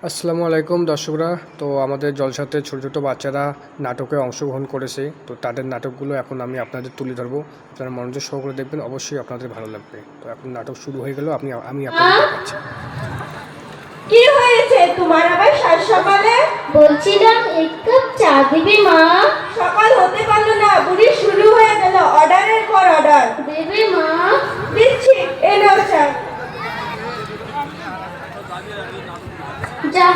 আসসালামু আলাইকুম দর্শকরা। তো আমাদের জলসাতে ছোটো ছোটো বাচ্চারা নাটকে অংশগ্রহণ করেছে, তো তাদের নাটকগুলো এখন আমি আপনাদের তুলে ধরবো। আপনারা মনোযোগ সহকারে দেখবেন, অবশ্যই আপনাদের ভালো লাগবে। তো এখন নাটক শুরু হয়ে গেল, আমি আপনাদের দেখাচ্ছি। কি হয়েছে তোমার আবার সাত সকালে? বলছিলাম এক কাপ চা দিবি মা? সকাল হতে পারলো না, বুড়ি শুরু হয়ে গেল অর্ডারের পর অর্ডার। দেবে মা? দিচ্ছি, এ নাও চা। যা,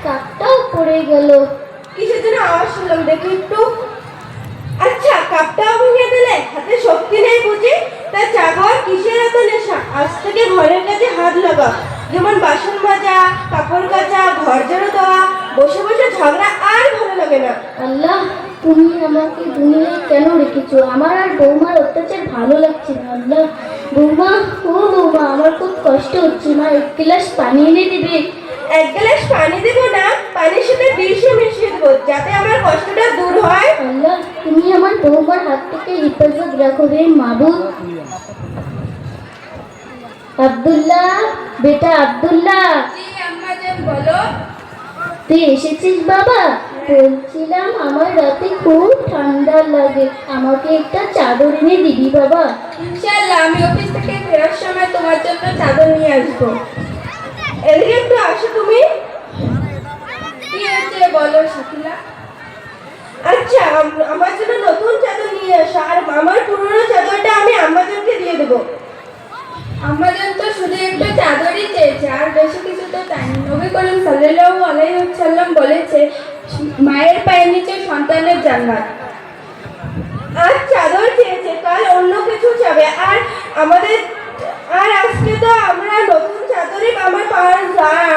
কাপটাও পড়ে গেল। কিসের জন্য আওয়াজ শুনলাম দেখি একটু। আচ্ছা, কাপটাও ভেঙে দিলে, হাতে শক্তি নেই বুঝি? তা চা খাওয়ার কিসের এত নেশা? আজ থেকে ঘরের কাজে হাত লাগা, যেমন বাসন মাজা, কাপড় কাচা, ঘর ঝাড়ু দেওয়া। বসে বসে ঝগড়া আর ভালো লাগে না। আল্লাহ, তুমি আমাকে দুনিয়ায় কেন রেখেছো? আমার আর বৌমার অত্যাচার ভালো লাগছে না। আল্লাহ, বৌমা, ও বৌমা, আমার খুব কষ্ট হচ্ছে। মা, এক গ্লাস পানি এনে দিবে? এক গ্লাস পানি দেবো না, পানির সাথে বিষও মিশিয়ে দেবো, যাতে আমার কষ্টটা দূর হয়। আল্লাহ, তুমি আমার বৌমার হাত থেকে হেফাজত রাখো রে মাবুদ। আব্দুল্লাহ, বেটা আব্দুল্লাহ। জি আম্মা জান, বলো। তুই এসেছিস বাবা? বলছিলাম আমার রাতে খুব ঠান্ডা লাগে, আমাকে একটা চাদর এনে দিবি বাবা? ইনশাআল্লাহ, আমি অফিস থেকে ফেরার সময় তোমার জন্য চাদর নিয়ে আসবো। এদিকে একটু আসো তুমি। কি হয়েছে বলো শাকিলা? আচ্ছা, আমার জন্য নতুন চাদর নিয়ে আসো, আর আমার পুরনো চাদরটা আমি আম্মাজানকে দিয়ে দেবো। আম্মাজান তো শুধু একটা চাদরই চেয়েছে, আর বেশি কিছু তো চাইনি। নবী করিম সাল্লাল্লাহু আলাইহি ওয়াসাল্লাম বলেছে, মায়ের পায়ের নিচে সন্তানের জান্নাত। আর চাদর চেয়েছে, কাল অন্য কিছু চাবে। আর আমাদের আজকে তো আমরা নতুন চাদরই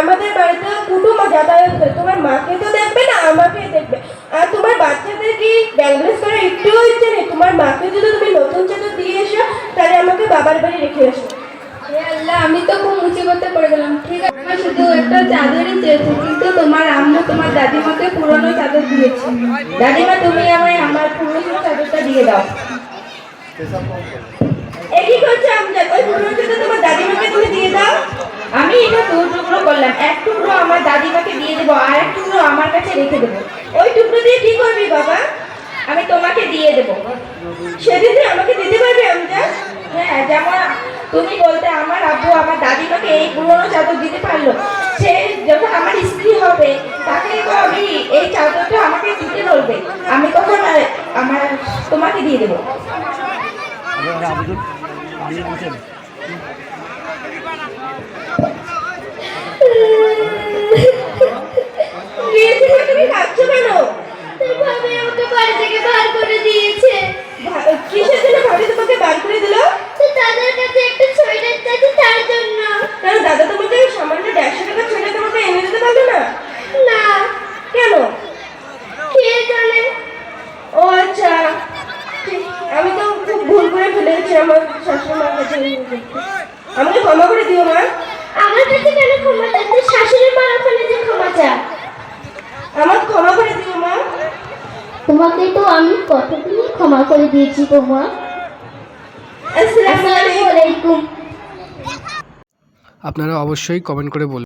আমাদের বাড়িতে কুটুম যাতায়াত করে। তোমার মাকে তো দেখবে না, আমাকে দেখবে। আর তোমার বাচ্চাদের কি ব্যাংলেস করার একটুও ইচ্ছে নেই? তোমার মাকে যদি তুমি নতুন চাদর দিয়ে এসো, তাহলে আমাকে বাবার বাড়ি রেখে এসো। হে আল্লাহ, আমি তো খুব মুসিবতে পড়ে গেলাম। ঠিক আছে, আমার শুধু একটা চাদরই চেয়েছে, কিন্তু তোমার আম্মু তোমার দাদিমাকে পুরনো চাদর দিয়েছে। দাদিমা, তুমি আমায় আমার পুরনো চাদরটা দিয়ে দাও। একই করছে আমজাদ, ওই পুরনো চাদর তোমার দাদিমাকে তুমি দিয়ে দাও। আমি এটা দু টুকরো করলাম, এক টুকরো আমার দাদিমাকে দিয়ে দেবো, আর এক টুকরো আমার কাছে রেখে দেবো। ওই টুকরো দিয়ে কি করবি বাবা? আমি তোমাকে দিয়ে দেবো। সেদিন তুই আমাকে দিতে পারবি আমজাদ? হ্যাঁ, যেমন তুমি বলতে আমার আব্বু আমার দাদিমাকে এই পুরনো চাদর দিতে পারলো, সে যখন আমার স্ত্রী হবে তাকে তো আমি এই চাদরটা আমাকে দিতে বলবে, আমি তখন আমার তোমাকে দিয়ে দেবো। তুমি কাঁদছো কেন? ভাবি আমাকে বাড়ি থেকে বার করে দিয়েছে। কিসের জন্য ভাবি তোমাকে বার করে দিল? তো দাদার কাছে একটা সোয়েটার চাইছে, তার জন্য। কেন, দাদা তোমাকে সামান্য 150 টাকা ছেড়ে তোমাকে এনে দিতে পারবে না? না। কেন? কে জানে। ও আচ্ছা, আমি তো খুব ভুল করে ফেলেছি আমার শাশুড়ি মার কাছে। আমাকে ক্ষমা করে দিও মা। আমার কাছে কেন ক্ষমা চাইতে? শাশুড়ি মার ওখানে যে ক্ষমা চা। আমাকে ক্ষমা করে দিও মা। তোমাকে তো আমি কতদিনই ক্ষমা করে দিয়েছি বৌমা। আসসালামু আসসালামু আলাইকুম। আপনারা অবশ্যই কমেন্ট করে বলবেন।